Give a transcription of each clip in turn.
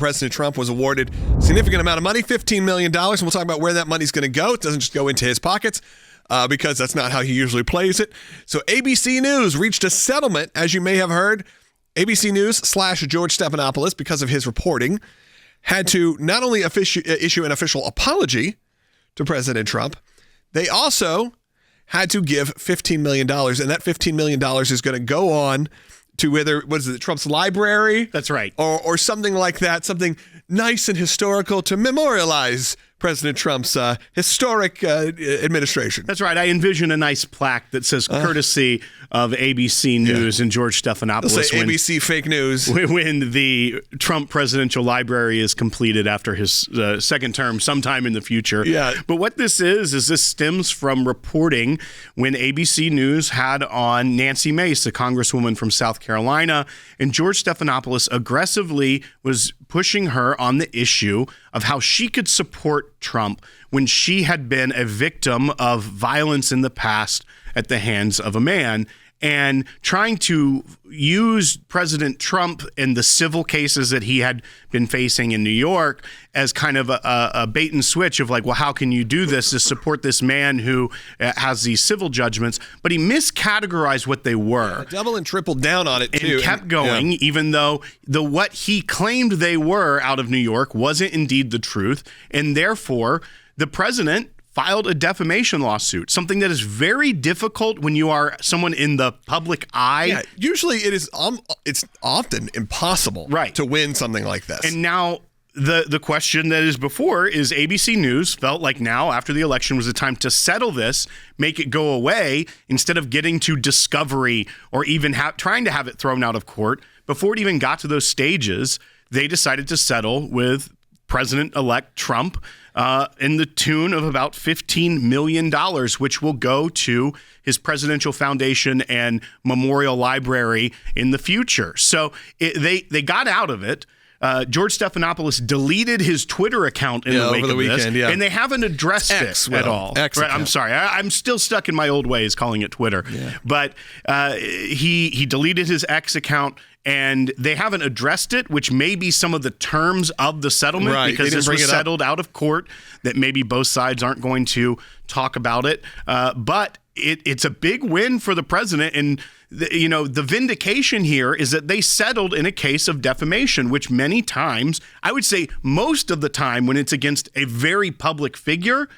President Trump was awarded a significant amount of money, $15 million, and we'll talk about where that money's going to go. It doesn't just go into his pockets because that's not how he usually plays it. So ABC News reached a settlement, as you may have heard. ABC News / George Stephanopoulos, because of his reporting, had to not only issue an official apology to President Trump, they also had to give $15 million, and that $15 million is going to go on to Trump's library? That's right. Or something like that, something nice and historical to memorialize President Trump's historic administration. That's right. I envision a nice plaque that says courtesy of ABC News and George Stephanopoulos. They'll say ABC fake news. When the Trump Presidential Library is completed after his second term sometime in the future. Yeah. But what this is this stems from reporting when ABC News had on Nancy Mace, a congresswoman from South Carolina, and George Stephanopoulos aggressively was pushing her on the issue of how she could support Trump when she had been a victim of violence in the past at the hands of a man, and trying to use President Trump and the civil cases that he had been facing in New York as kind of a bait and switch of like, well, how can you do this to support this man who has these civil judgments? But he miscategorized what they were. Double and tripled down on it, too. And kept going, even though what he claimed they were out of New York wasn't indeed the truth. And therefore, the president filed a defamation lawsuit, something that is very difficult when you are someone in the public eye. Yeah, usually it's often impossible to win something like this. And now the question that is before is ABC News felt like now, after the election, was the time to settle this, make it go away, instead of getting to discovery or even trying to have it thrown out of court. Before it even got to those stages, they decided to settle with President-elect Trump in the tune of about $15 million, which will go to his presidential foundation and memorial library in the future. So they got out of it. George Stephanopoulos deleted his Twitter account in the wake of this, and they haven't addressed it at all. Right, I'm sorry. I'm still stuck in my old ways calling it Twitter. Yeah. But he deleted his X account, and they haven't addressed it, which may be some of the terms of the settlement, because this was settled out of court, that maybe both sides aren't going to talk about it. But it's a big win for the president. And, the vindication here is that they settled in a case of defamation, which many times, I would say most of the time, when it's against a very public figure,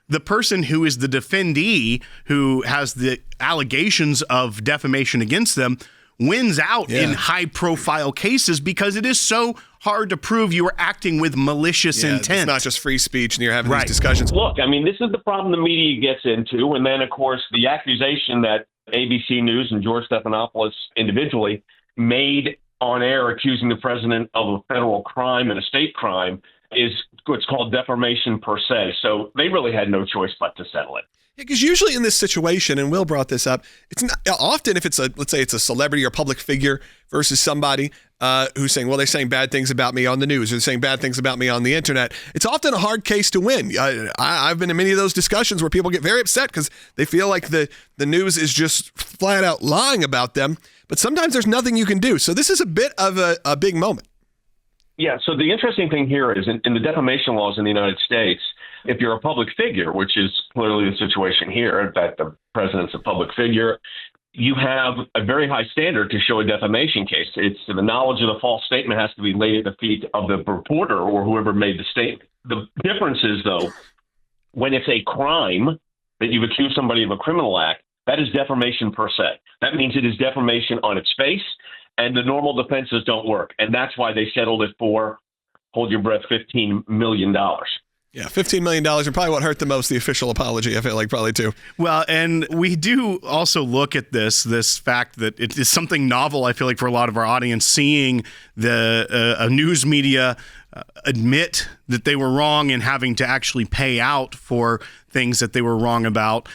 the person who is the defendee, who has the allegations of defamation against them, wins out in high-profile cases, because it is so hard to prove you are acting with malicious intent. It's not just free speech and you're having these discussions. Look, I mean, this is the problem the media gets into. And then, of course, the accusation that ABC News and George Stephanopoulos individually made on air accusing the president of a federal crime and a state crime is what's called defamation per se. So they really had no choice but to settle it. Because usually in this situation, and Will brought this up, it's not often if let's say it's a celebrity or public figure versus somebody who's saying, well, they're saying bad things about me on the news, or they're saying bad things about me on the internet. It's often a hard case to win. I've been in many of those discussions where people get very upset because they feel like the news is just flat out lying about them. But sometimes there's nothing you can do. So this is a bit of a big moment. Yeah. So the interesting thing here is in the defamation laws in the United States, if you're a public figure, which is clearly the situation here, that the president's a public figure, you have a very high standard to show a defamation case. It's the knowledge of the false statement has to be laid at the feet of the reporter or whoever made the statement. The difference is, though, when it's a crime that you've accused somebody of a criminal act, that is defamation per se. That means it is defamation on its face, and the normal defenses don't work. And that's why they settled it for, hold your breath, $15 million. Yeah, $15 million are probably what hurt the most, the official apology, I feel like, probably too. Well, and we do also look at this fact that it is something novel, I feel like, for a lot of our audience, seeing a news media admit that they were wrong and having to actually pay out for things that they were wrong about.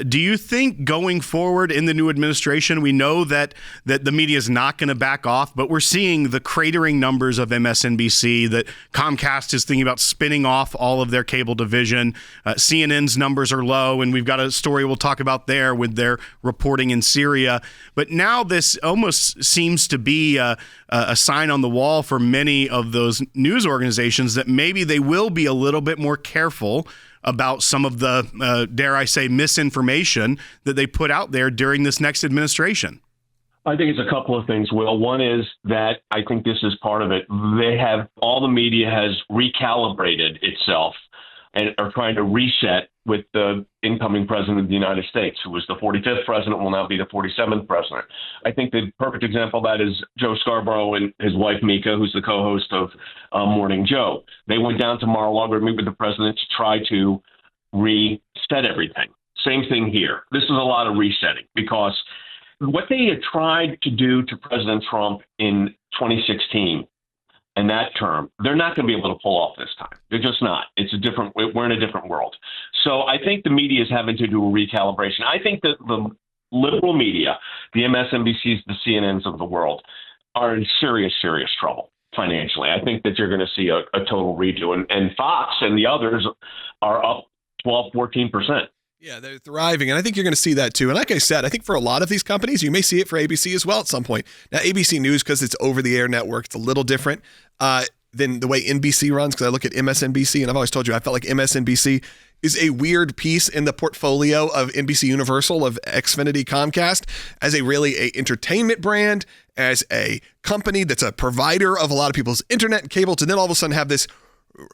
Do you think going forward in the new administration, we know that the media is not going to back off, but we're seeing the cratering numbers of MSNBC, that Comcast is thinking about spinning off all of their cable division. CNN's numbers are low, and we've got a story we'll talk about there with their reporting in Syria. But now this almost seems to be a sign on the wall for many of those news organizations that maybe they will be a little bit more careful about some of the, dare I say, misinformation that they put out there during this next administration. I think it's a couple of things, Will. One is that I think this is part of it. All the media has recalibrated itself and are trying to reset with the incoming president of the United States, who was the 45th president, will now be the 47th president. I think the perfect example of that is Joe Scarborough and his wife, Mika, who's the co-host of Morning Joe. They went down to Mar-a-Lago to meet with the president to try to reset everything. Same thing here. This is a lot of resetting, because what they had tried to do to President Trump in 2016 and that term, they're not going to be able to pull off this time. They're just not. We're in a different world. So I think the media is having to do a recalibration. I think that the liberal media, the MSNBCs, the CNNs of the world, are in serious, serious trouble financially. I think that you're going to see a total redo. And Fox and the others are up 12, 14%. Yeah, they're thriving, and I think you're going to see that too. And like I said, I think for a lot of these companies, you may see it for ABC as well at some point. Now, ABC News, because it's over-the-air network, it's a little different than the way NBC runs, because I look at MSNBC, and I've always told you, I felt like MSNBC is a weird piece in the portfolio of NBC Universal, of Xfinity Comcast, as a entertainment brand, as a company that's a provider of a lot of people's internet and cable, to then all of a sudden have this,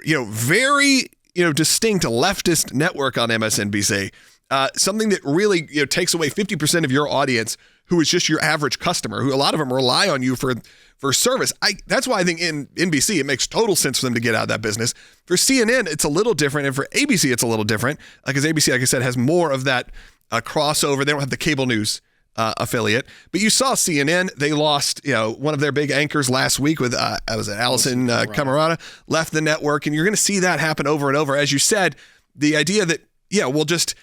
very distinct leftist network on MSNBC, something that really takes away 50% of your audience, who is just your average customer, who a lot of them rely on you for service. That's why I think in NBC, it makes total sense for them to get out of that business. For CNN, it's a little different, and for ABC, it's a little different, because ABC, like I said, has more of that crossover. They don't have the cable news affiliate, but you saw CNN. They lost, one of their big anchors last week with Allison Camerata left the network, and you're going to see that happen over and over. As you said, the idea that we'll just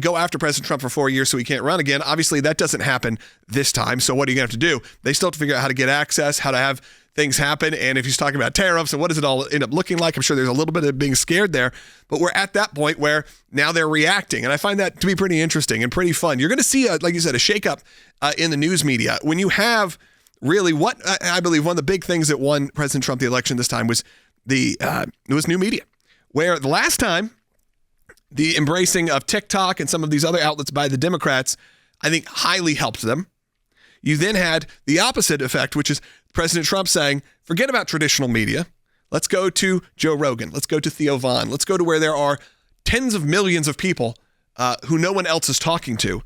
go after President Trump for 4 years so he can't run again. Obviously, that doesn't happen this time. So what are you going to have to do? They still have to figure out how to get access, how to have things happen. And if he's talking about tariffs and what does it all end up looking like, I'm sure there's a little bit of being scared there. But we're at that point where now they're reacting. And I find that to be pretty interesting and pretty fun. You're going to see, like you said, a shakeup in the news media. When you have really what I believe one of the big things that won President Trump the election this time was new media. Where the last time, the embracing of TikTok and some of these other outlets by the Democrats, I think highly helped them. You then had the opposite effect, which is President Trump saying, forget about traditional media. Let's go to Joe Rogan. Let's go to Theo Von. Let's go to where there are tens of millions of people who no one else is talking to,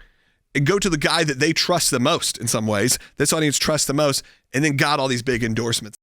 and go to the guy that they trust the most in some ways, this audience trusts the most, and then got all these big endorsements.